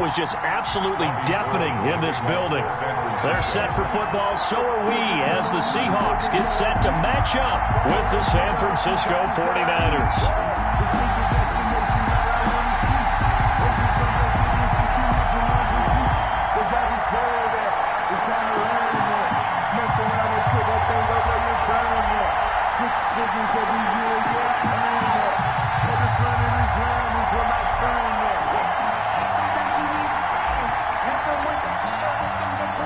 was just absolutely deafening in this building. They're set for football, so are we, as the Seahawks get set to match up with the San Francisco 49ers.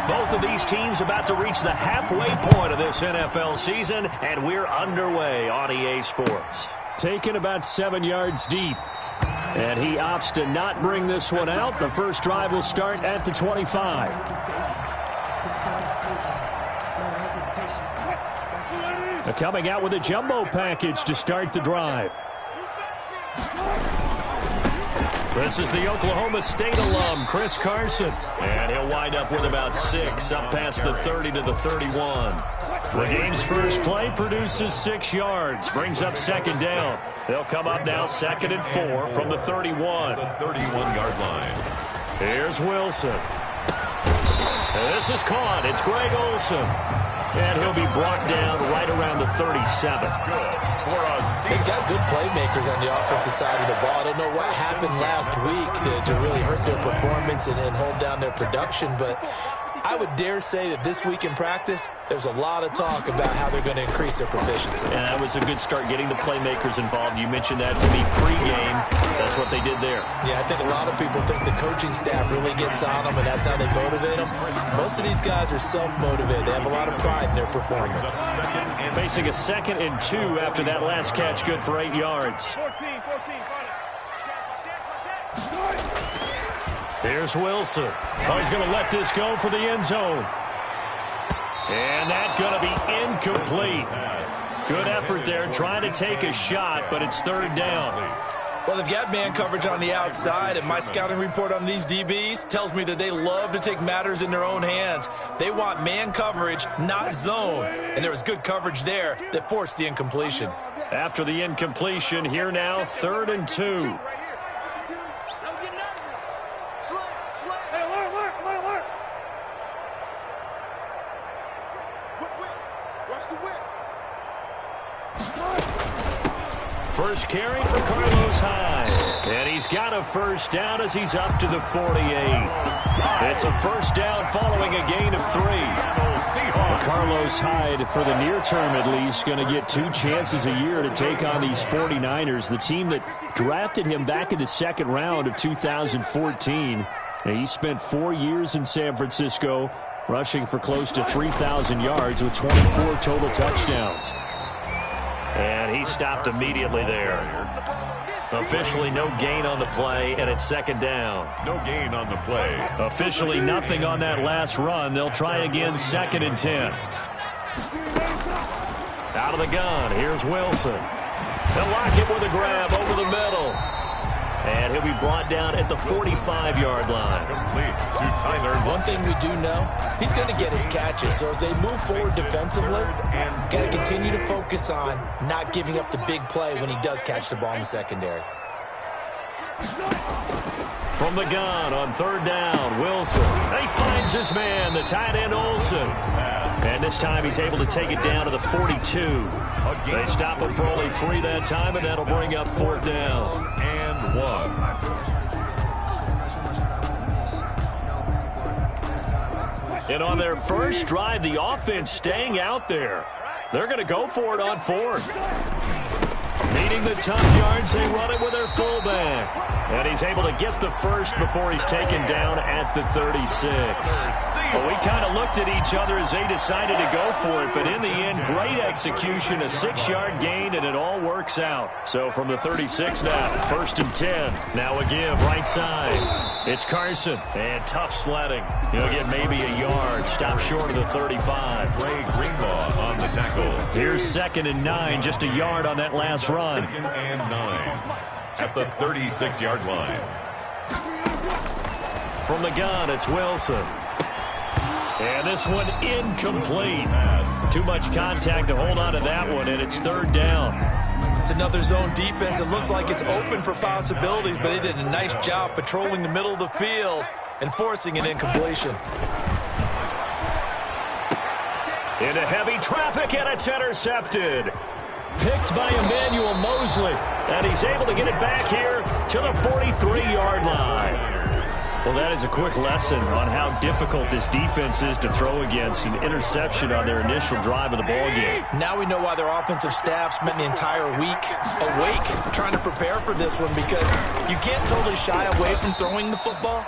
Both of these teams about to reach the halfway point of this NFL season, and we're underway on EA Sports. Taken about 7 yards deep, and he opts to not bring this one out. The first drive will start at the 25. Coming out with a jumbo package to start the drive. This is the Oklahoma State alum, Chris Carson. And he'll wind up with about 6, up past the 30 to the 31. The game's first play produces 6 yards, brings up second down. They'll come up now 2nd and 4 from the 31. The 31-yard line. Here's Wilson. This is caught. It's Greg Olsen. And he'll be brought down right around the 37. They've got good playmakers on the offensive side of the ball. I don't know what happened last week to really hurt their performance and hold down their production, but I would dare say that this week in practice, there's a lot of talk about how they're going to increase their proficiency. And that was a good start getting the playmakers involved. You mentioned that to me pregame. That's what they did there. Yeah, I think a lot of people think the coaching staff really gets on them, and that's how they motivate them. Most of these guys are self-motivated. They have a lot of pride in their performance. Facing a 2nd and 2 after that last catch, good for 8 yards. Here's Wilson. Oh, he's going to let this go for the end zone. And that's going to be incomplete. Good effort there, trying to take a shot, but it's 3rd down. Well, they've got man coverage on the outside, and my scouting report on these DBs tells me that they love to take matters in their own hands. They want man coverage, not zone. And there was good coverage there that forced the incompletion. After the incompletion, here now, 3rd and 2. First carry for Carlos Hyde. And he's got a first down as he's up to the 48. It's a first down following a gain of 3. Carlos Hyde, for the near term at least, going to get 2 chances a year to take on these 49ers, the team that drafted him back in the 2nd round of 2014. And he spent 4 years in San Francisco, rushing for close to 3,000 yards with 24 total touchdowns. And he stopped immediately there. Officially no gain on the play, and it's 2nd down. No gain on the play. Officially nothing on that last run. They'll try again 2nd and 10. Out of the gun, here's Wilson. They'll lock it with a grab over the middle. And he'll be brought down at the 45-yard line. Complete to Tyler. One thing we do know, he's going to get his catches. So as they move forward defensively, got to continue to focus on not giving up the big play when he does catch the ball in the secondary. From the gun on 3rd down, Wilson. He finds his man, the tight end Olsen. And this time he's able to take it down to the 42. They stop him for only 3 that time, and that'll bring up 4th down. And 1. And on their first drive, the offense staying out there. They're going to go for it on 4th. Needing the tough yards, they run it with their fullback. And he's able to get the first before he's taken down at the 36. Well, we kind of looked at each other as they decided to go for it, but in the end, great execution, a 6-yard gain, and it all works out. So from the 36 now, 1st and 10. Now a give, right side. It's Carson, and tough sledding. He'll get maybe a yard, stop short of the 35. Ray Greenlaw on the tackle. Here's 2nd and 9, just a yard on that last run. 2nd and 9 at the 36-yard line. From the gun, it's Wilson. And this one incomplete. Too much contact to hold on to that one, and it's 3rd down. It's another zone defense. It looks like it's open for possibilities, but they did a nice job patrolling the middle of the field and forcing an incompletion. Into heavy traffic, and it's intercepted. Picked by Emmanuel Mosley, and he's able to get it back here to the 43-yard line. Well, that is a quick lesson on how difficult this defense is to throw against. An interception on their initial drive of the ballgame. Now we know why their offensive staff spent the entire week awake trying to prepare for this one, because you can't totally shy away from throwing the football,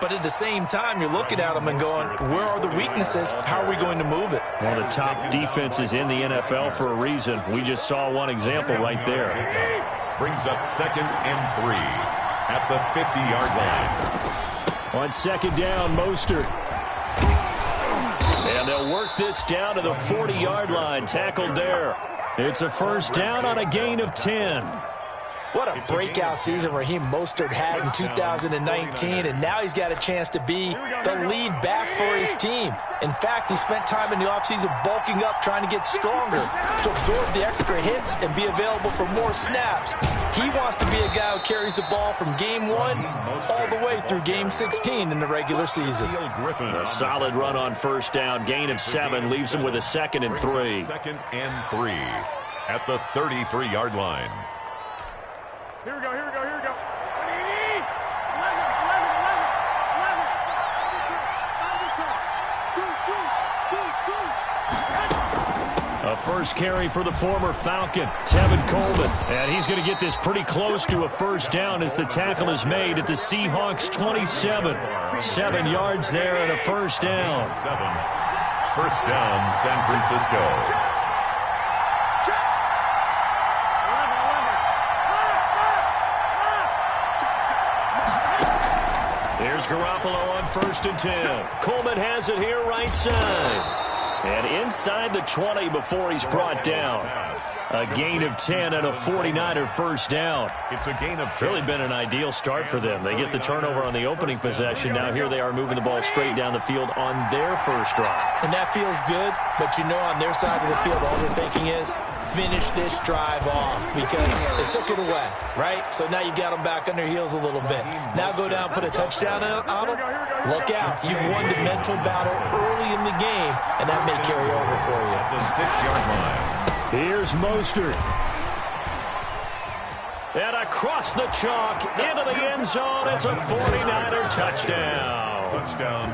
but at the same time, you're looking at them and going, where are the weaknesses? How are we going to move it? One of the top defenses in the NFL for a reason. We just saw one example right there. Brings up 2nd and 3 at the 50-yard line. On 2nd down, Mostert. And they'll work this down to the 40-yard line. Tackled there. It's a first down on a gain of 10. What a breakout season Raheem Mostert had in 2019, and now he's got a chance to be the lead back for his team. In fact, he spent time in the offseason bulking up, trying to get stronger, to absorb the extra hits and be available for more snaps. He wants to be a guy who carries the ball from game 1 all the way through game 16 in the regular season. A solid run on first down, gain of 7, leaves him with a 2nd and 3. 2nd and 3 at the 33-yard line. Here we go, here we go, here we go. What do you need? 11. A first carry for the former Falcon, Tevin Coleman. And he's going to get this pretty close to a first down as the tackle is made at the Seahawks 27. 7 yards there and a first down. 7. First down, San Francisco. Here's Garoppolo on 1st and 10. Coleman has it here right side. And inside the 20 before he's brought down. A gain of 10 and a 49er first down. It's a gain of 10. It's really been an ideal start for them. They get the turnover on the opening possession. Now here they are moving the ball straight down the field on their first drive. And that feels good, but you know on their side of the field, all they're thinking is, finish this drive off, because they took it away, right? So now you got them back on their heels a little bit. Now go down, put a touchdown on them. Look out. You've won the mental battle early in the game, and that may carry over for you. The 6-yard line. Here's Mostert. And across the chalk, into the end zone, it's a 49er touchdown. Touchdown.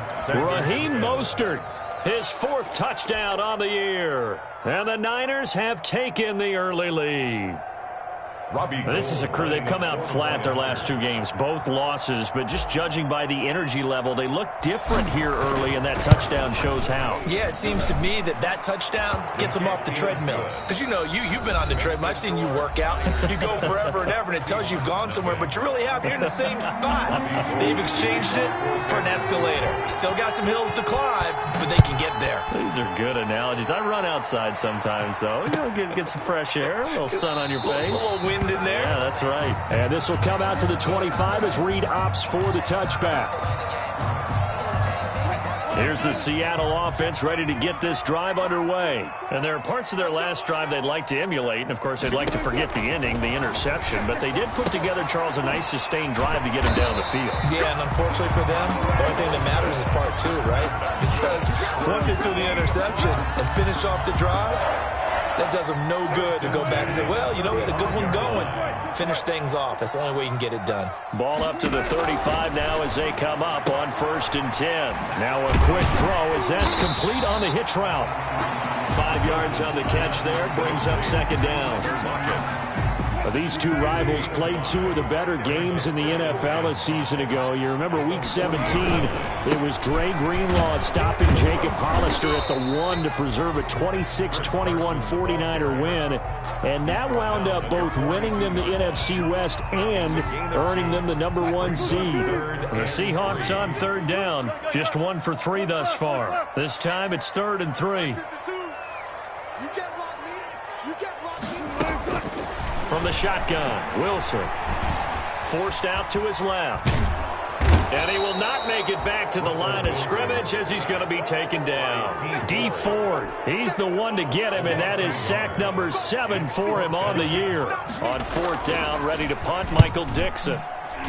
Raheem Mostert, his 4th touchdown on the year. And the Niners have taken the early lead. This is a crew. They've come out flat their last 2 games, both losses, but just judging by the energy level, they look different here early, and that touchdown shows how. Yeah, it seems to me that touchdown gets them off the treadmill. Because, you know, you've been on the treadmill. I've seen you work out. You go forever and ever, and it tells you you've gone somewhere, but you really have. You're in the same spot. They've exchanged it for an escalator. Still got some hills to climb, but they can get there. These are good analogies. I run outside sometimes, though. You know, get some fresh air, a little sun on your face. A little wind in there. Yeah, that's right. And this will come out to the 25 as Reed opts for the touchback. Here's the Seattle offense ready to get this drive underway. And there are parts of their last drive they'd like to emulate. And, of course, they'd like to forget the ending, the interception. But they did put together, Charles, a nice sustained drive to get him down the field. Yeah, and unfortunately for them, the only thing that matters is part 2, right? Because once they threw the interception and finished off the drive, that does them no good to go back and say, well, you know, we had a good one going. Finish things off. That's the only way you can get it done. Ball up to the 35 now as they come up on 1st and 10. Now a quick throw as that's complete on the hitch route. 5 yards on the catch there. Brings up 2nd down. These two rivals played 2 of the better games in the NFL a season ago. You remember Week 17, it was Dre Greenlaw stopping Jacob Hollister at the 1 to preserve a 26-21 49er win. And that wound up both winning them the NFC West and earning them the #1 seed. The Seahawks on 3rd down, just 1 for 3 thus far. This time it's 3rd and 3. From the shotgun, Wilson forced out to his left. And he will not make make it back to the line of scrimmage as he's going to be taken down. D Ford, he's the one to get him, and that is sack number 7 for him on the year. On 4th down, ready to punt, Michael Dixon.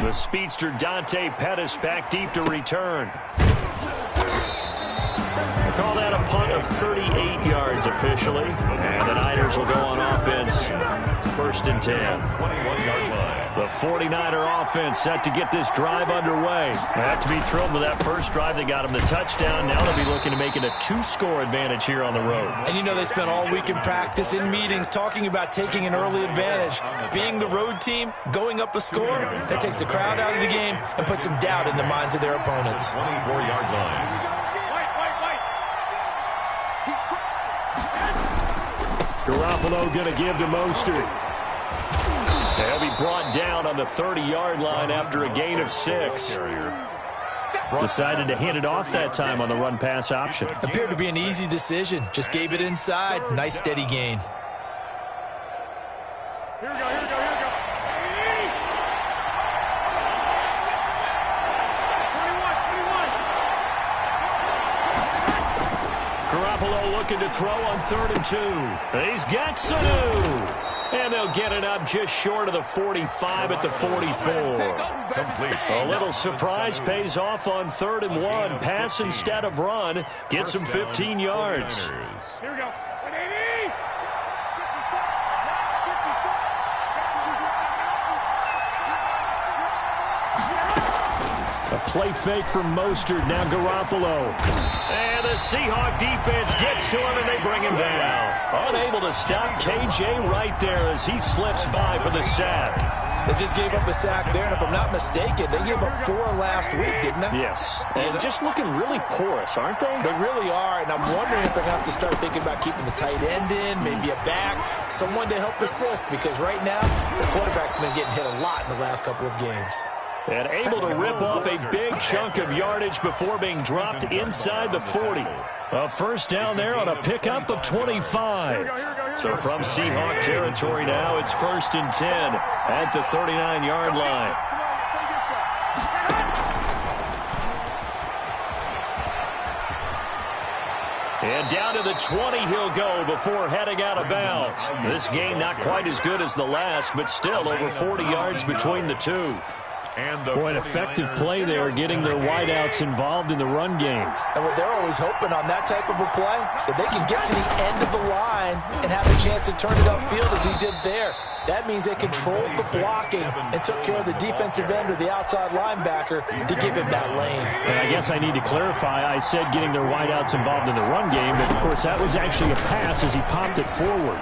The speedster Dante Pettis back deep to return. We'll call that a punt of 38 yards officially. And the Niners will go on offense. 1st and 10. 21-yard line. The 49er offense set to get this drive underway. They have to be thrilled with that first drive. They got them the touchdown. Now they'll be looking to make it a 2-score advantage here on the road. And you know they spent all week in practice, in meetings, talking about taking an early advantage. Being the road team, going up a score, that takes the crowd out of the game and puts some doubt in the minds of their opponents. 24-yard line. Garoppolo going to give to Mostert. They'll be brought down on the 30-yard line after a gain of 6. Decided to hand it off that time on the run-pass option. Appeared to be an easy decision. Just gave it inside. Nice, steady gain. Here we go, here we go, here we go. 21. Garoppolo looking to throw on 3rd and 2. He's got Sanu. And they'll get it up just short of the 45 at the 44. Complete. A little surprise pays off on 3rd and 1. Pass instead of run. Gets him 15 yards. Here we go. 180. A play fake from Mostert. Now Garoppolo. And the Seahawk defense gets to him, and they bring him down. Unable to stop KJ right there as he slips by for the sack. They just gave up a sack there, and if I'm not mistaken, they gave up 4 last week, didn't they? Yes. And just looking really porous, aren't they? They really are, and I'm wondering if they're going to have to start thinking about keeping the tight end in, maybe a back, someone to help assist, because right now, the quarterback's been getting hit a lot in the last couple of games. And able to rip off a big chunk of yardage before being dropped inside the 40. A first down there on a pickup of 25. So from Seahawk territory now, it's 1st and 10 at the 39-yard line. And down to the 20 he'll go before heading out of bounds. This game not quite as good as the last, but still over 40 yards between the two. Boy, an effective play there, getting their wideouts involved in the run game. And what they're always hoping on that type of a play, if they can get to the end of the line and have a chance to turn it upfield as he did there, that means they controlled the blocking and took care of the defensive end or the outside linebacker to give him that lane. And I guess I need to clarify, I said getting their wideouts involved in the run game, but of course that was actually a pass as he popped it forward.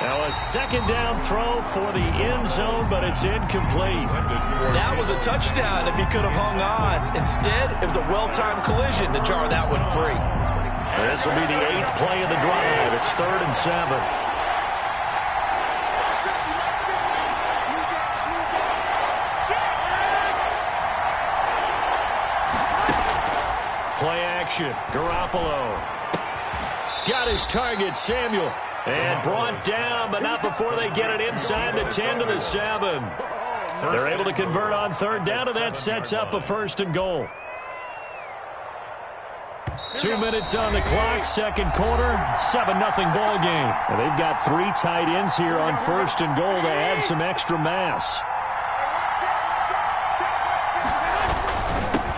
Now a second down throw for the end zone, but it's incomplete. That was a touchdown if he could have hung on. Instead, it was a well-timed collision to jar that one free. This will be the 8th play of the drive. It's 3rd and 7. Play action. Garoppolo. Got his target, Samuel. And brought down, but not before they get it inside the 10 to the 7. They're able to convert on 3rd down, and that sets up a 1st and goal. 2 minutes on the clock, 2nd quarter, 7-0 ball game. And they've got 3 tight ends here on 1st and goal to add some extra mass.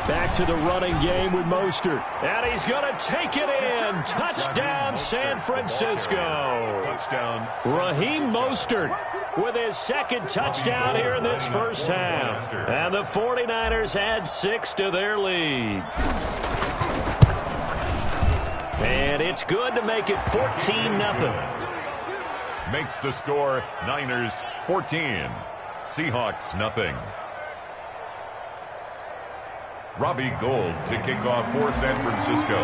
Back to the running game with Mostert. And he's going to take it in. Touchdown, San Francisco. Touchdown. Raheem Mostert with his 2nd touchdown here in this first half. And the 49ers add 6 to their lead. And it's good to make it 14-0. Makes the score Niners 14. Seahawks nothing. Robbie Gould to kick off for San Francisco.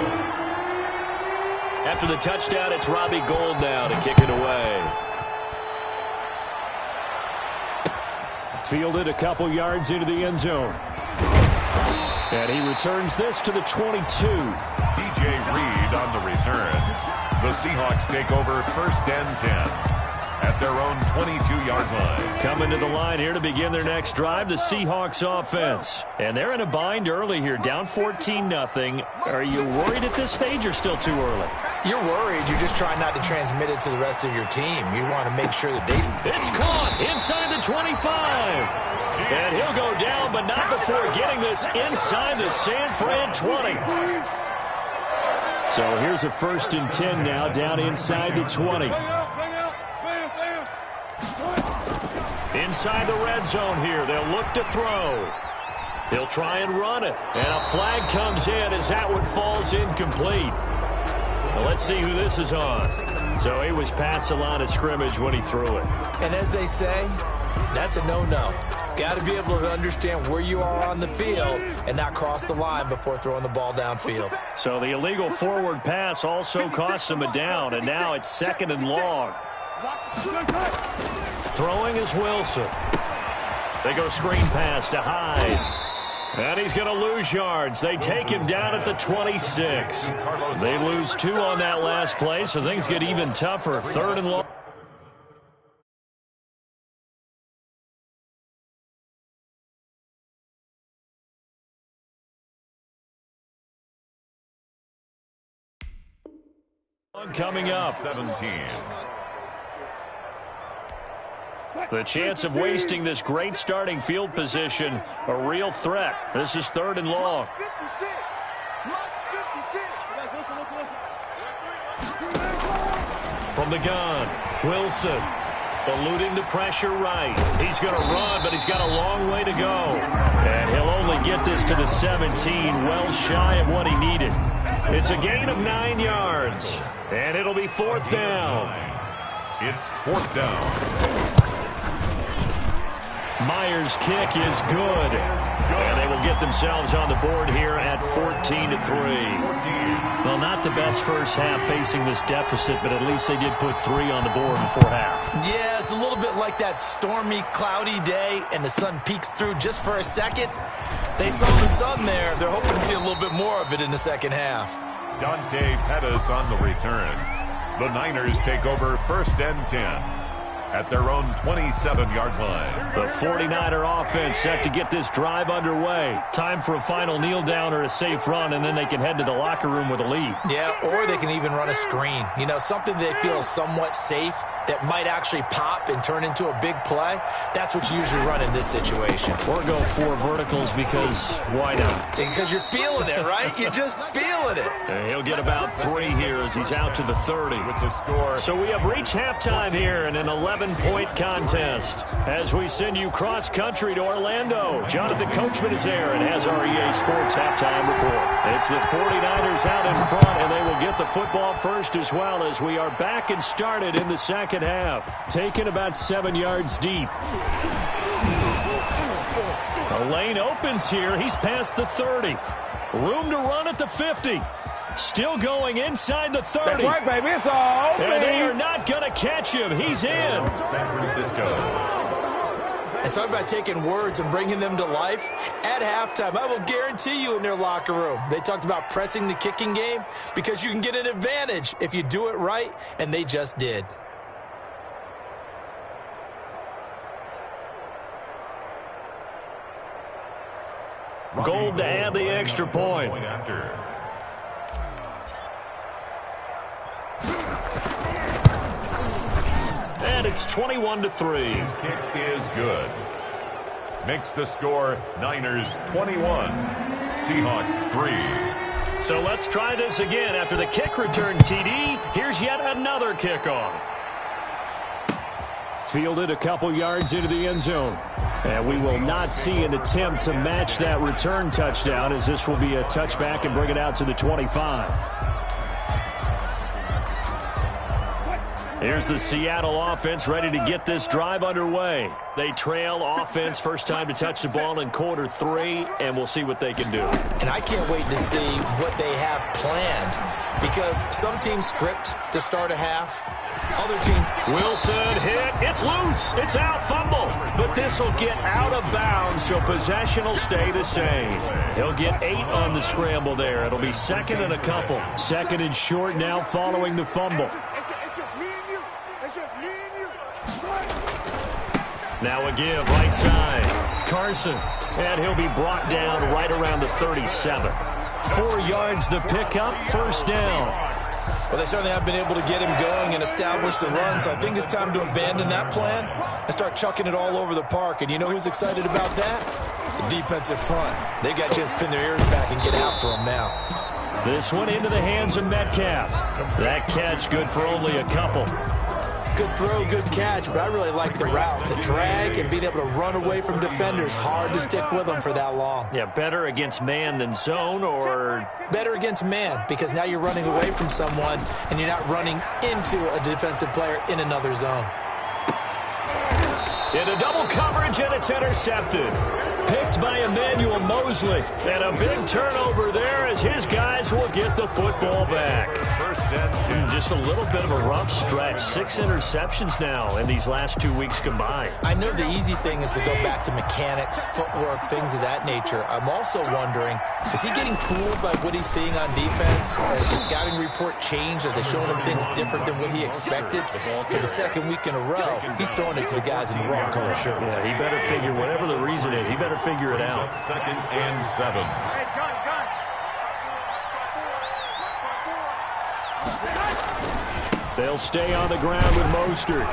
After the touchdown, it's Robbie Gould now to kick it away. Fielded a couple yards into the end zone. And he returns this to the 22. DJ Reed on the return. The Seahawks take over 1st and 10. at their own 22-yard line. Coming to the line here to begin their next drive, the Seahawks offense. And they're in a bind early here, down 14-0. Are you worried at this stage or still too early? You're worried. You're just trying not to transmit it to the rest of your team. You want to make sure that they... It's caught inside the 25. And he'll go down, but not before getting this inside the San Fran 20. So here's a 1st and 10 now, down inside the 20. Inside the red zone here, they'll look to throw. He'll try and run it. And a flag comes in as that one falls incomplete. Well, let's see who this is on. So he was past the line of scrimmage when he threw it. And as they say, that's a no-no. Got to be able to understand where you are on the field and not cross the line before throwing the ball downfield. So the illegal forward pass also cost him a down, and now it's 2nd and long. Throwing is Wilson. They go screen pass to Hyde. And he's going to lose yards. They take him down at the 26. They lose 2 on that last play, so things get even tougher. 3rd and long. Coming up. 17. The chance of wasting this great starting field position, a real threat. This is 3rd and long. From the gun, Wilson eluding the pressure right. He's going to run, but he's got a long way to go. And he'll only get this to the 17, well shy of what he needed. It's a gain of 9 yards, and it'll be 4th down. It's 4th down. Myers' kick is good. And they will get themselves on the board here at 14-3. Well, not the best first half facing this deficit, but at least they did put 3 on the board before half. Yeah, it's a little bit like that stormy, cloudy day, and the sun peeks through just for a second. They saw the sun there. They're hoping to see a little bit more of it in the second half. Dante Pettis on the return. The Niners take over 1st and 10. At their own 27-yard line. The 49er offense set to get this drive underway. Time for a final kneel down or a safe run, and then they can head to the locker room with a lead. Yeah, or they can even run a screen. You know, something they feel somewhat safe that might actually pop and turn into a big play. That's what you usually run in this situation. Or go 4 verticals because why not? Because you're feeling it, right? You're just feeling it. And he'll get about 3 here as he's out to the 30. With the score. So we have reached halftime here in an 11-point contest. As we send you cross-country to Orlando, Jonathan Coachman is there and has our EA Sports halftime report. It's the 49ers out in front, and they will get the football first as well as we are back and started in the second half. Taken about 7 yards deep. A lane opens here. He's past the 30. Room to run at the 50. Still going inside the 30. That's right, baby. It's all open. And they are not going to catch him. He's in. San Francisco. And talk about taking words and bringing them to life. At halftime, I will guarantee you in their locker room, they talked about pressing the kicking game because you can get an advantage if you do it right, and they just did. Gold to add the extra point. And it's 21-3. His kick is good. Makes the score Niners 21, Seahawks 3. So let's try this again. After the kick return TD, here's yet another kickoff. Fielded a couple yards into the end zone. And we will not see an attempt to match that return touchdown, as this will be a touchback and bring it out to the 25. Here's the Seattle offense ready to get this drive underway. They trail offense, first time to touch the ball in quarter 3, and we'll see what they can do. And I can't wait to see what they have planned, because some teams script to start a half. Other teams. Wilson hit. It's loose. It's out. Fumble. But this will get out of bounds, so possession will stay the same. He'll get 8 on the scramble there. It'll be 2nd and a couple. 2nd and short now following the fumble. It's just me and you. It's just me and you. Now a give, right side. Carson, and he'll be brought down right around the 37. 4 yards the pickup, first down. Well, they certainly have been able to get him going and establish the run, so I think it's time to abandon that plan and start chucking it all over the park. And you know who's excited about that? The defensive front. They got to just pin their ears back and get after him now. This one into the hands of Metcalf. That catch good for only a couple. Good throw, good catch, but I really like the route. The drag and being able to run away from defenders. Hard to stick with them for that long. Yeah, better against man than zone, or better against man, because now you're running away from someone and you're not running into a defensive player in another zone. Into double coverage, and it's intercepted. Picked by Emmanuel Mosley. And a big turnover there as his guys will get the football back. First and 10. Just a little bit of a rough stretch. 6 interceptions now in these last 2 weeks combined. I know the easy thing is to go back to mechanics, footwork, things of that nature. I'm also wondering, is he getting fooled by what he's seeing on defense? Has the scouting report changed? Are they showing him things different than what he expected? For the second week in a row, he's throwing it to the guys in the wrong color shirts. Yeah, he better figure, whatever the reason is, he better figure it out. Second and 7. They'll stay on the ground with Mostert.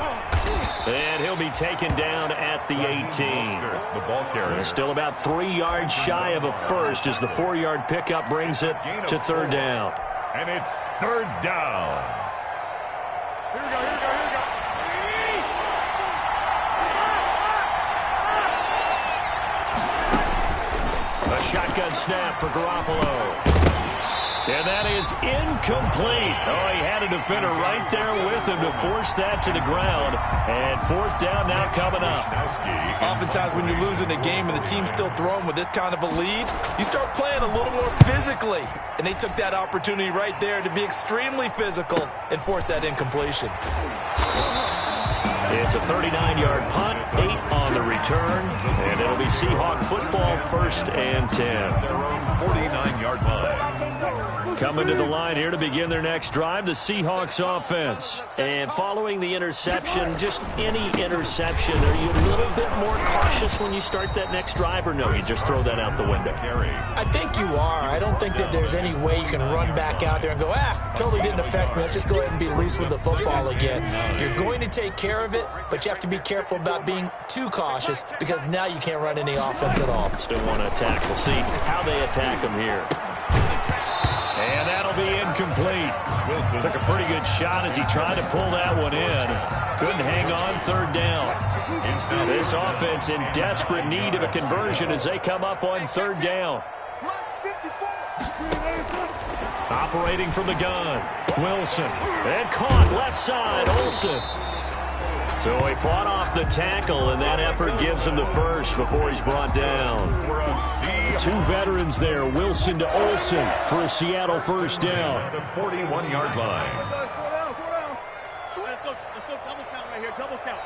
And he'll be taken down at the 18. The ball carrier. Still about 3 yards shy of a first as the 4-yard pickup brings it to third down. And it's third down. Here we go, here we go, here we go. A shotgun snap for Garoppolo. And that is incomplete. Oh, he had a defender right there with him to force that to the ground. And fourth down now coming up. Oftentimes when you're losing a game and the team's still throwing with this kind of a lead, you start playing a little more physically. And they took that opportunity right there to be extremely physical and force that incompletion. It's a 39-yard punt, 8 on the return, and it'll be Seahawk football, first and 10. Their own 49-yard line. Coming to the line here to begin their next drive, the Seahawks offense. And following the interception, just any interception, are you a little bit more cautious when you start that next drive, or no, you just throw that out the window? I think you are. I don't think that there's any way you can run back out there and go, totally didn't affect me. Let's just go ahead and be loose with the football again. You're going to take care of it, but you have to be careful about being too cautious because now you can't run any offense at all. Still want to attack. We'll see how they attack them here. And that'll be incomplete. Wilson took a pretty good shot as he tried to pull that one in. Couldn't hang on, third down. This offense in desperate need of a conversion as they come up on third down. Operating from the gun, Wilson. And caught left side, Olsen. So he fought off the tackle, and that effort gives him the first before he's brought down. 2 veterans there, Wilson to Olsen for a Seattle first down. The 41-yard line. Let's go double count right here, double count.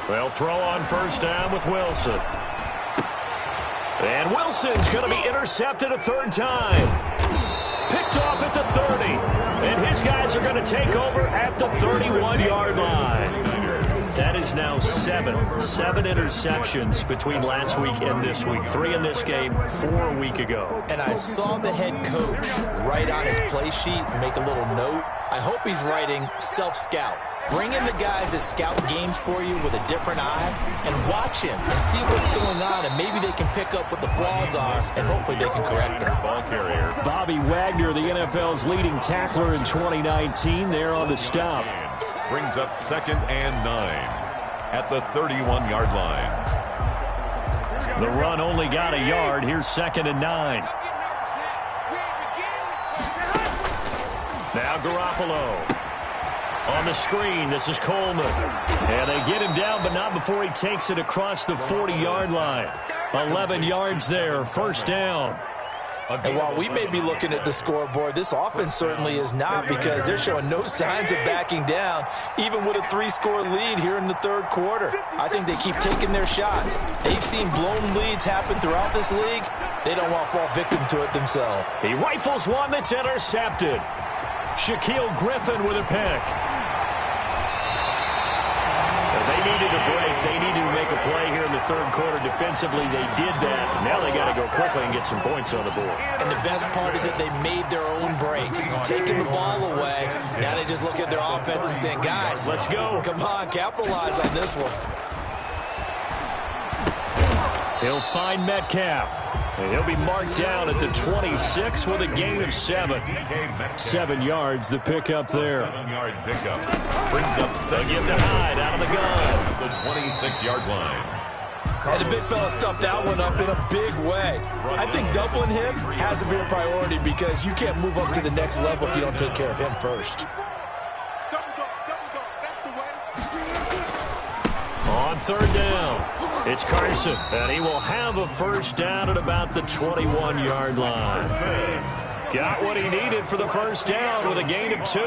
Well, throw on first down with Wilson. And Wilson's going to be intercepted a third time. Picked off at the 30. And his guys are going to take over at the 31-yard line. That is now 7 interceptions between last week and this week. 3 in this game, 4 a week ago. And I saw the head coach write on his play sheet, make a little note. I hope he's writing self-scout. Bring in the guys that scout games for you with a different eye and watch him and see what's going on, and maybe they can pick up what the flaws are, and hopefully they can correct them. Ball carrier. Bobby Wagner, the NFL's leading tackler in 2019, there on the stop. Brings up second and 9 at the 31-yard line. The run only got a yard. Here's second and 9. Now Garoppolo. On the screen, this is Coleman. And they get him down, but not before he takes it across the 40-yard line. 11 yards there, first down. And while we may be looking at the scoreboard, this offense certainly is not, because they're showing no signs of backing down, even with a 3-score lead here in the third quarter. I think they keep taking their shots. They've seen blown leads happen throughout this league. They don't want to fall victim to it themselves. He rifles one that's intercepted. Shaquille Griffin with a pick. They needed a break. They needed to make a play here in the third quarter defensively. They did that. Now they got to go quickly and get some points on the board. And the best part is that they made their own break. Taking the ball away, now they just look at their offense and saying, guys, let's go. Come on, capitalize on this one. He'll find Metcalf. And he'll be marked down at the 26 with a gain of 7. 7 yards, the pickup there. 7-yard pickup. Brings up 7. They'll give the hide out of the gun. The 26-yard line. And the big fella stuffed that one up in a big way. I think doubling him has to be a priority because you can't move up to the next level if you don't take care of him first. On third down, it's Carson, and he will have a first down at about the 21-yard line. Got what he needed for the first down with a gain of 2.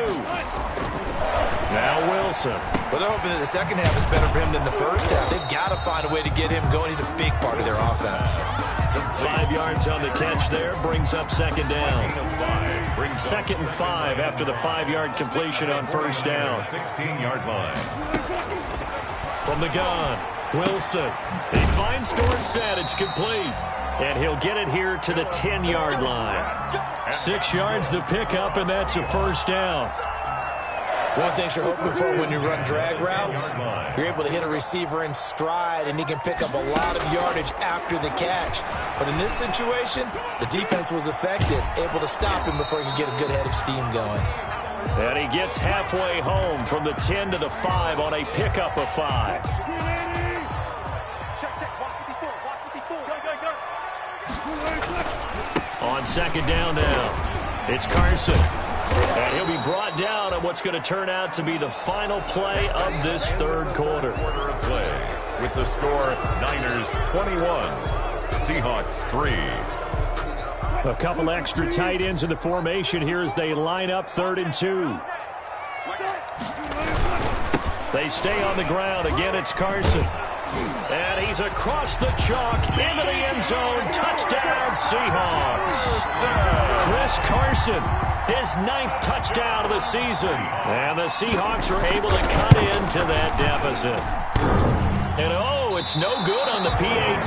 Now Wilson. Well, they're hoping that the second half is better for him than the first half. They've got to find a way to get him going. He's a big part of their offense. 5 yards on the catch there, brings up second down. 2nd and 5 after the 5-yard completion on first down. 16-yard line. From the gun, Wilson. He finds Dorsett. It's complete. And he'll get it here to the 10-yard line. 6 yards the pickup, and that's a first down. One thing you're hoping for when you run drag routes, you're able to hit a receiver in stride, and he can pick up a lot of yardage after the catch. But in this situation, the defense was effective, able to stop him before he could get a good head of steam going. And he gets halfway home from the 10 to the 5 on a pickup of 5. On second down now, it's Carson. And he'll be brought down on what's going to turn out to be the final play of this third quarter. Quarter of play with the score Niners 21, Seahawks 3. A couple extra tight ends in the formation here as they line up 3rd and 2. They stay on the ground. Again, it's Carson. And he's across the chalk into the end zone. Touchdown, Seahawks. Chris Carson, his 9th touchdown of the season. And the Seahawks are able to cut into that deficit. And oh, it's no good on the PAT,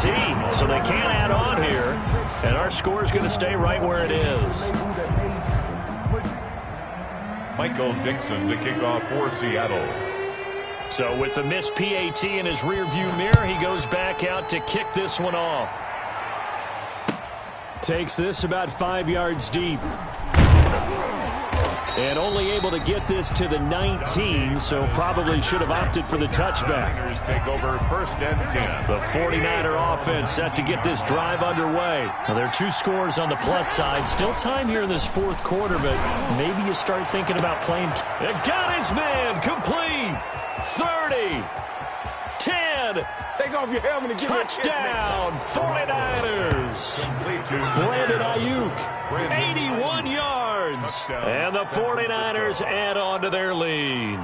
so they can't add on here. And our score is going to stay right where it is. Michael Dixon to kick off for Seattle. So with the missed PAT in his rearview mirror, he goes back out to kick this one off. Takes this about 5 yards deep. And only able to get this to the 19, so probably should have opted for the touchback. Niners take over 1st and 10. The 49er offense set to get this drive underway. Well, there are 2 scores on the plus side. Still time here in this 4th quarter, but maybe you start thinking about playing. It got his man complete. 30. 10. Take off your helmet and give touchdown, 49ers. Brandon Ayuk, 81 yards. And the 49ers add on to their lead.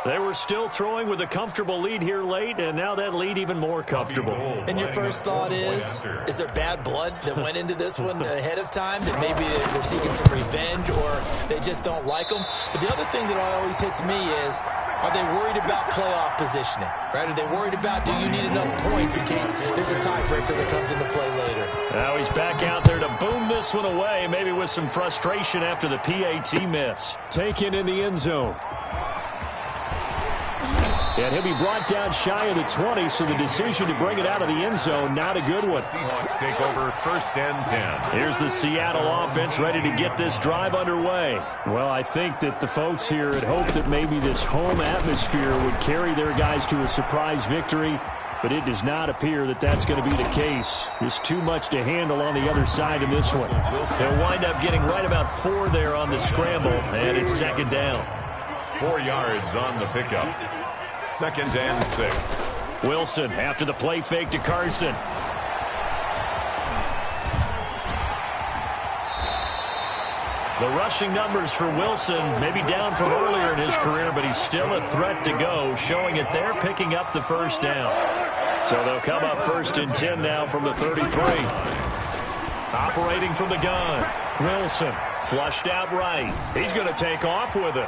They were still throwing with a comfortable lead here late, and now that lead even more comfortable. And your first thought is there bad blood that went into this one ahead of time, that maybe they're seeking some revenge or they just don't like them? But the other thing that always hits me is, are they worried about playoff positioning? Right? Are they worried about, do you need enough points in case there's a tiebreaker that comes into play later? Now he's back out there to boom this one away, maybe with some frustration after the PAT miss. Taken in the end zone. And he'll be brought down shy of the 20, so the decision to bring it out of the end zone, not a good one. Seahawks take over 1st and 10. Here's the Seattle offense ready to get this drive underway. Well, I think that the folks here had hoped that maybe this home atmosphere would carry their guys to a surprise victory, but it does not appear that that's going to be the case. There's too much to handle on the other side in this one. They'll wind up getting right about 4 there on the scramble, and it's 2nd down. 4 yards on the pickup. 2nd and 6. Wilson after the play fake to Carson. The rushing numbers for Wilson maybe down from earlier in his career, but he's still a threat to go, showing it there, picking up the first down. So they'll come up 1st and 10 now from the 33. Operating from the gun. Wilson flushed out right. He's going to take off with it.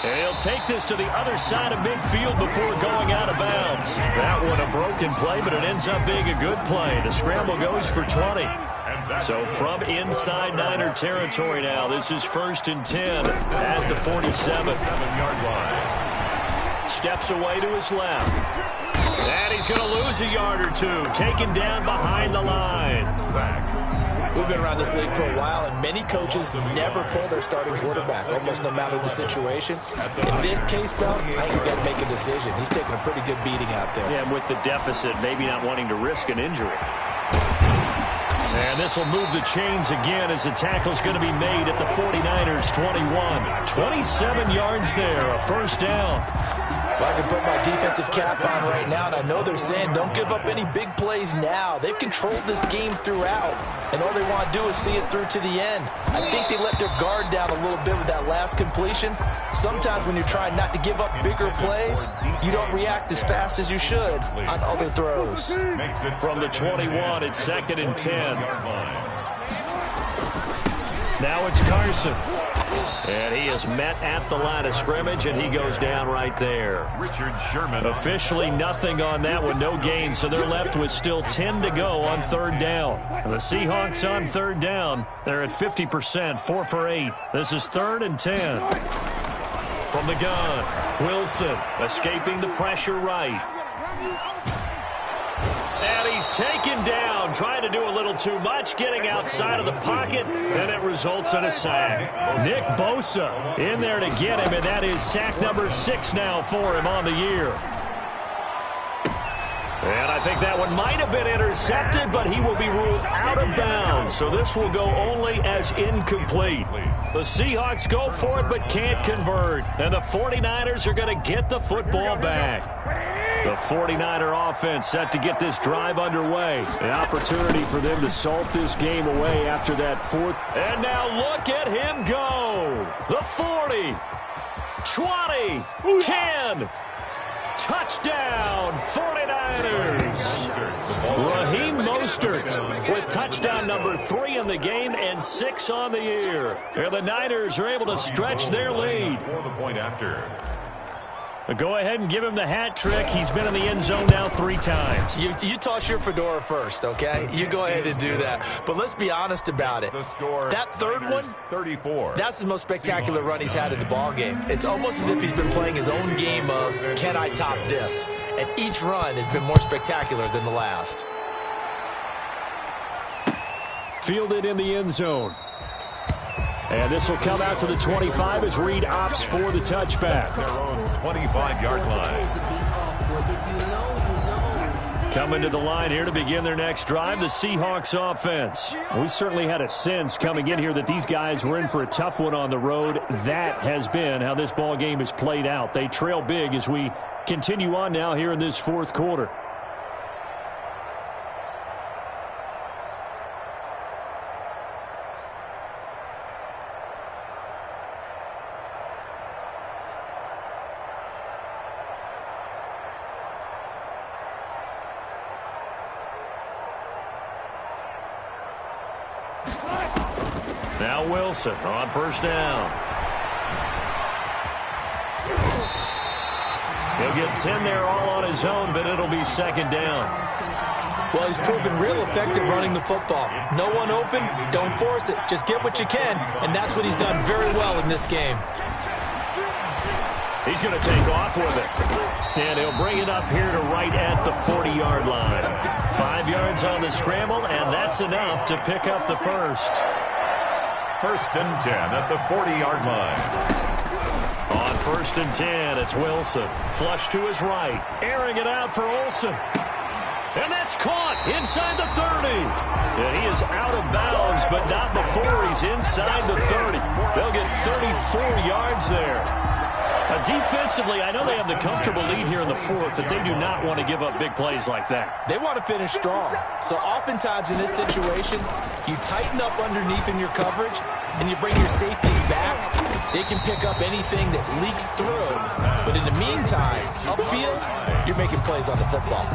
And he'll take this to the other side of midfield before going out of bounds. That one a broken play, but it ends up being a good play. The scramble goes for 20. So from inside Niner territory now, this is 1st and 10 at the 47-yard line. Steps away to his left. And he's going to lose a yard or two. Taken down behind the line. We've been around this league for a while, and many coaches never pull their starting quarterback, almost no matter the situation. In this case, though, I think he's got to make a decision. He's taking a pretty good beating out there. Yeah, and with the deficit, maybe not wanting to risk an injury. And this will move the chains again as the tackle's going to be made at the 49ers 21. 27 yards there, a 1st down. Well, I can put my defensive cap on right now, and I know they're saying don't give up any big plays now. They've controlled this game throughout, and all they want to do is see it through to the end. I think they let their guard down a little bit with that last completion. Sometimes when you're trying not to give up bigger plays, you don't react as fast as you should on other throws. From the 21, it's 2nd and 10. Now it's Carson. And he is met at the line of scrimmage, and he goes down right there. Richard Sherman. Officially nothing on that one, no gain, so they're left with still 10 to go on 3rd down. And the Seahawks on 3rd down, they're at 50%, 4 for 8. This is 3rd and 10. From the gun, Wilson escaping the pressure right. And he's taken down, trying to do a little too much, getting outside of the pocket, and it results in a sack. Nick Bosa in there to get him, and that is sack number 6 now for him on the year. And I think that one might have been intercepted, but he will be ruled out of bounds. So this will go only as incomplete. The Seahawks go for it but can't convert. And the 49ers are going to get the football back. The 49er offense set to get this drive underway. An opportunity for them to salt this game away after that 4th. And now look at him go. The 40, 20, 10. Touchdown, 49ers. Raheem Mostert with touchdown number 3 in the game and 6 on the year. And the Niners are able to stretch their lead. For the point after. Go ahead and give him the hat trick. He's been in the end zone now 3 times. You toss your fedora first, okay? You go ahead and do that. But let's be honest about it. That 3rd one, 34. That's the most spectacular run he's had in the ball game. It's almost as if he's been playing his own game of, can I top this? And each run has been more spectacular than the last. Fielded in the end zone. And this will come out to the 25 as Reed opts for the touchback. Their own 25-yard line. Coming to the line here to begin their next drive, the Seahawks offense. We certainly had a sense coming in here that these guys were in for a tough one on the road. That has been how this ball game has played out. They trail big as we continue on now here in this 4th quarter. Now Wilson on 1st down. He'll get 10 there all on his own, but it'll be 2nd down. Well, he's proven real effective running the football. No one open, don't force it. Just get what you can, and that's what he's done very well in this game. He's going to take off with it. And he'll bring it up here to right at the 40-yard line. 5 yards on the scramble, and that's enough to pick up the 1st. 1st and 10 at the 40-yard line. On 1st and 10, it's Wilson. Flush to his right. Airing it out for Olsen. And that's caught inside the 30. And he is out of bounds, but not before he's inside the 30. They'll get 34 yards there. Defensively, I know they have the comfortable lead here in the 4th, but they do not want to give up big plays like that. They want to finish strong. So oftentimes in this situation, you tighten up underneath in your coverage, and you bring your safeties back. They can pick up anything that leaks through. But in the meantime, upfield, you're making plays on the football.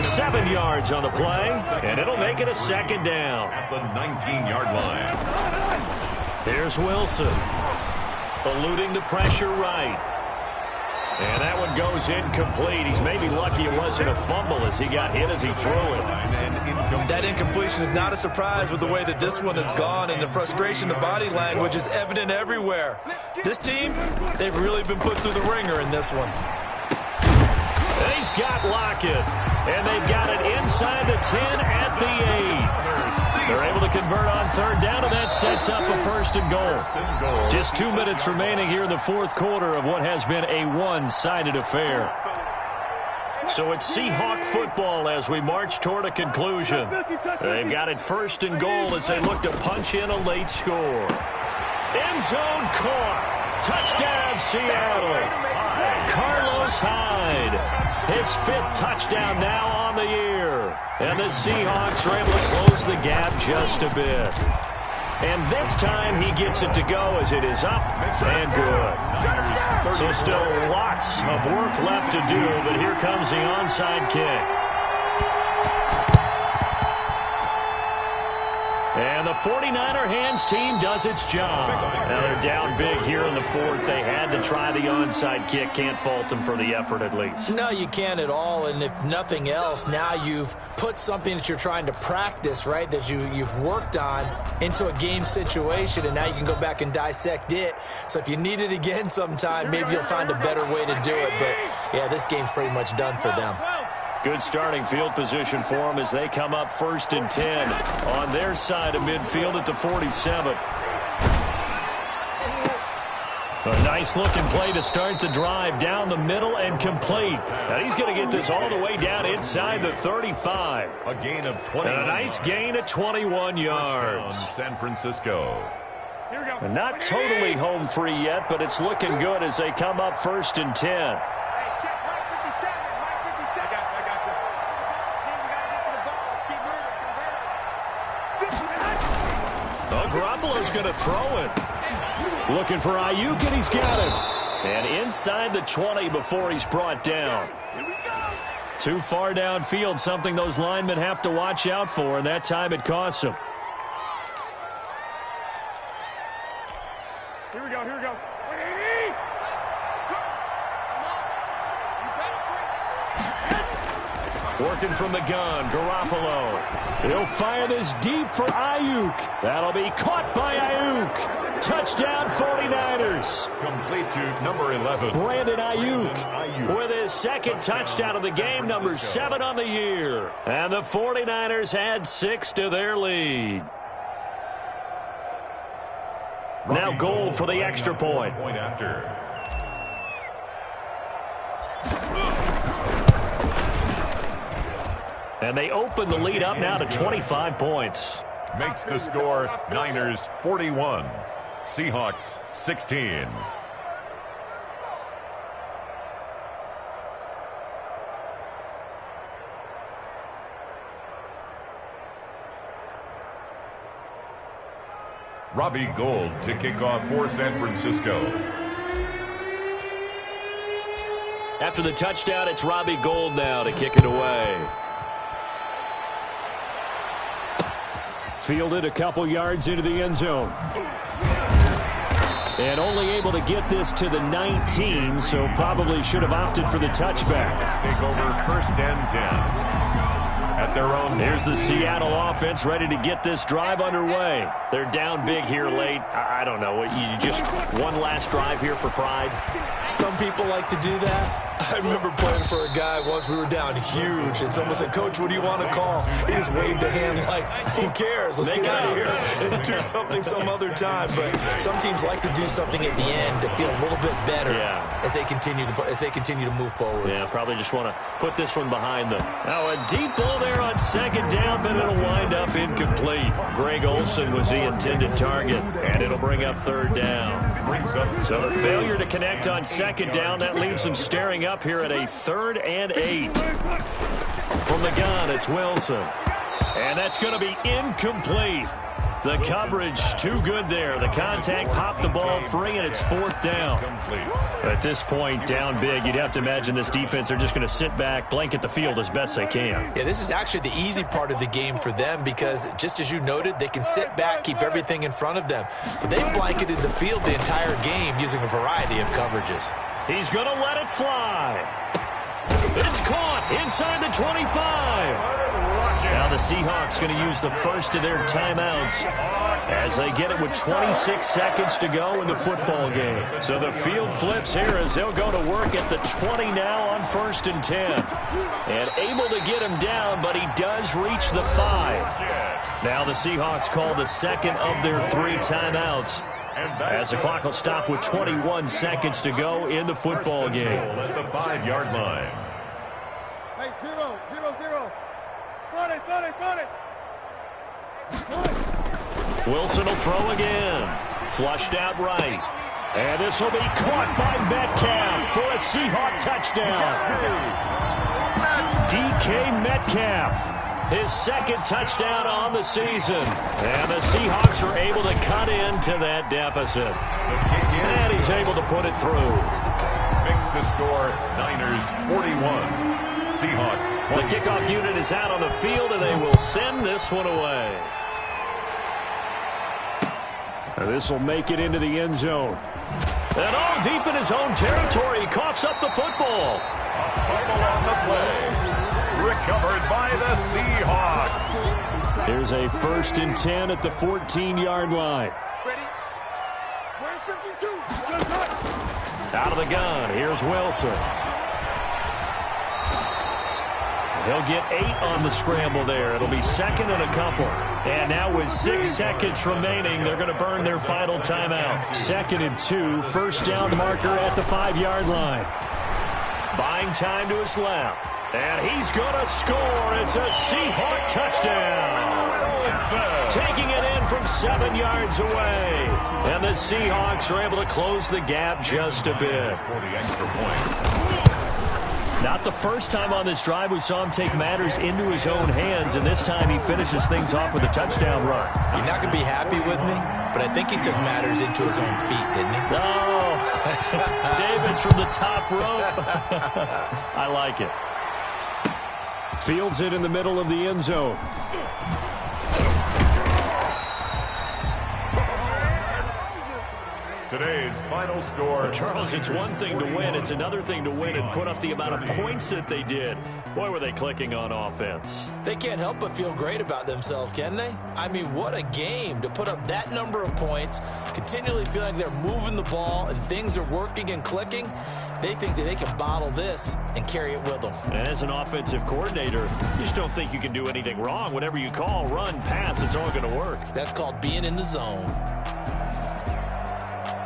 7 yards on the play, and it'll make it a 2nd down. At the 19-yard line. Here's Wilson. eluding the pressure right. And that one goes incomplete. He's maybe lucky it wasn't a fumble as he got hit as he threw it. That incompletion is not a surprise with the way that this one has gone, and the frustration, the body language is evident everywhere. This team, they've really been put through the ringer in this one. And he's got Lockett. And they've got it inside the 10 at the 8. They're able to convert on third down, and that sets up a first and goal. Just 2 minutes remaining here in the fourth quarter of what has been a one-sided affair. So it's Seahawk football as we march toward a conclusion. They've got it first and goal as they look to punch in a late score. End zone caught. Touchdown, Seattle. Carlos Hyde, his 5th touchdown now on the year. And the Seahawks are able to close the gap just a bit. And this time he gets it to go as it is up and good. So still lots of work left to do, but here comes the onside kick. And the 49er hands team does its job. Now they're down big here in the fourth. They had to try the onside kick. Can't fault them for the effort at least. No, you can't at all. And if nothing else, now you've put something that you're trying to practice, right, that you've worked on into a game situation, and now you can go back and dissect it. So if you need it again sometime, maybe you'll find a better way to do it. But, yeah, this game's pretty much done for them. Good starting field position for them as they come up first and 10 on their side of midfield at the 47. A nice-looking play to start the drive down the middle and complete. Now he's going to get this all the way down inside the 35. A gain of 20. And a nice gain of 21 yards. San Francisco. And not totally home free yet, but it's looking good as they come up first and 10. Garoppolo's going to throw it. Looking for Ayuk, and he's got it. And inside the 20 before he's brought down. Too far downfield, something those linemen have to watch out for, and that time it costs them. Here we go, here we go. Working from the gun, Garoppolo. He'll fire this deep for Ayuk. That'll be caught by Ayuk. Touchdown 49ers. Complete to number 11. Brandon Ayuk with his second touchdown of the game, number 7 on the year. And the 49ers add 6 to their lead. Now Gold for the extra point. Point after. And they open the lead up now to 25 points. Makes the score Niners 41, Seahawks 16. Robbie Gould to kick off for San Francisco. After the touchdown, it's Robbie Gould now to kick it away. Fielded a couple yards into the end zone. And only able to get this to the 19, so probably should have opted for the touchback. Let's take over first and 10. At their own. Here's the Seattle offense ready to get this drive underway. They're down big here late. I don't know. You just one last drive here for pride? Some people like to do that. I remember playing for a guy once. We were down huge, and someone said, "Coach, what do you want to call?" He just waved a hand like, "Who cares? Let's get out of here and do something some other time." But some teams like to do something at the end to feel a little bit better as they continue to move forward. Yeah, probably just want to put this one behind them. Now a deep ball there on second down, but it'll wind up incomplete. Greg Olsen was the intended target, and it'll bring up third down. So the failure to connect on second down, that leaves them staring up here at a 3rd and 8. From the gun, it's Wilson. And that's going to be incomplete. The coverage too good there. The contact popped the ball free, and it's 4th down. At this point, down big, you'd have to imagine this defense are just going to sit back, blanket the field as best they can. Yeah, this is actually the easy part of the game for them because, just as you noted, they can sit back, keep everything in front of them. But they've blanketed the field the entire game using a variety of coverages. He's going to let it fly. It's caught inside the 25. Now the Seahawks going to use the first of their timeouts as they get it with 26 seconds to go in the football game. So the field flips here as they'll go to work at the 20 now on 1st and 10. And able to get him down, but he does reach the 5. Now the Seahawks call the second of their 3 timeouts as the clock will stop with 21 seconds to go in the football game. At the 5-yard line. Hey, 0-0-0. Run it. Wilson will throw again. Flushed out right. And this will be caught by Metcalf for a Seahawk touchdown. DK Metcalf, his 2nd touchdown on the season. And the Seahawks are able to cut into that deficit. And he's able to put it through. Makes the score Niners 41. Seahawks 20. The kickoff unit is out on the field, and they will send this one away. This will make it into the end zone. And all deep in his own territory, he coughs up the football. A fumble on the play. Recovered by the Seahawks. Here's a 1st and 10 at the 14-yard line. Ready? Where's 52? Out of the gun, here's Wilson. He'll get 8 on the scramble there. It'll be 2nd and a couple. And now with 6 seconds remaining, they're going to burn their final timeout. 2nd and 2, 1st down marker at the 5-yard line. Buying time to his left. And he's going to score. It's a Seahawk touchdown. Taking it in from 7 yards away. And the Seahawks are able to close the gap just a bit. For the extra point. Not the first time on this drive we saw him take matters into his own hands, and this time he finishes things off with a touchdown run. You're not going to be happy with me, but I think he took matters into his own feet, didn't he? Oh, Davis from the top rope. I like it. Fields it in the middle of the end zone. Today's final score. Charles, it's one thing to win. It's another thing to win and put up the amount of points that they did. Boy, were they clicking on offense. They can't help but feel great about themselves, can they? I mean, what a game to put up that number of points, continually feeling they're moving the ball and things are working and clicking. They think that they can bottle this and carry it with them. And as an offensive coordinator, you just don't think you can do anything wrong. Whatever you call, run, pass, it's all going to work. That's called being in the zone.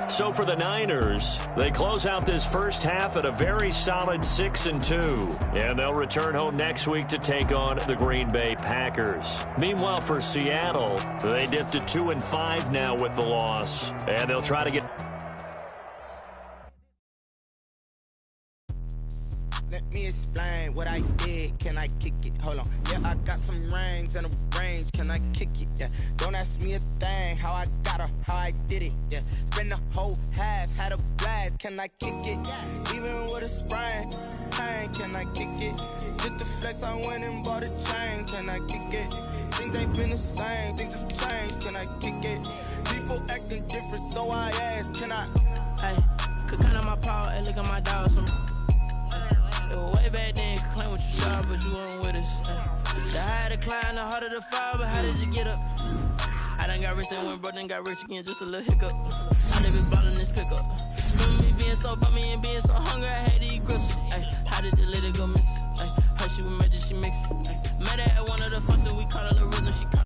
So for the Niners, they close out this first half at a very solid 6-2. And they'll return home next week to take on the Green Bay Packers. Meanwhile, for Seattle, they dipped to 2-5 now with the loss. And they'll try to get... Let me explain what I did. Can I kick it? Hold on. Yeah, I got some rings and a range. Can I kick it? Yeah. Don't ask me a thing. How I got her, how I did it. Yeah. Spend the whole half, had a blast. Can I kick it? Even with a sprain. Pain, can I kick it? Just the flex, I went and bought a chain. Can I kick it? Things ain't been the same. Things have changed. Can I kick it? People acting different, so I ask. Can I? Hey, could count on my power and look at my dogs from. It was way back then, could claim what you saw, but you weren't with us. The higher the climb, the harder the fall, but how did you get up? I done got rich and went broke, then got rich again, just a little hiccup. I live in ballin' this pickup. Remember me being so bummy and being so hungry, I had to eat grits. Ay, how did the lady go miss? Ay, her she was magic, she mixed. Met her at one of the functions, we caught her the rhythm, she caught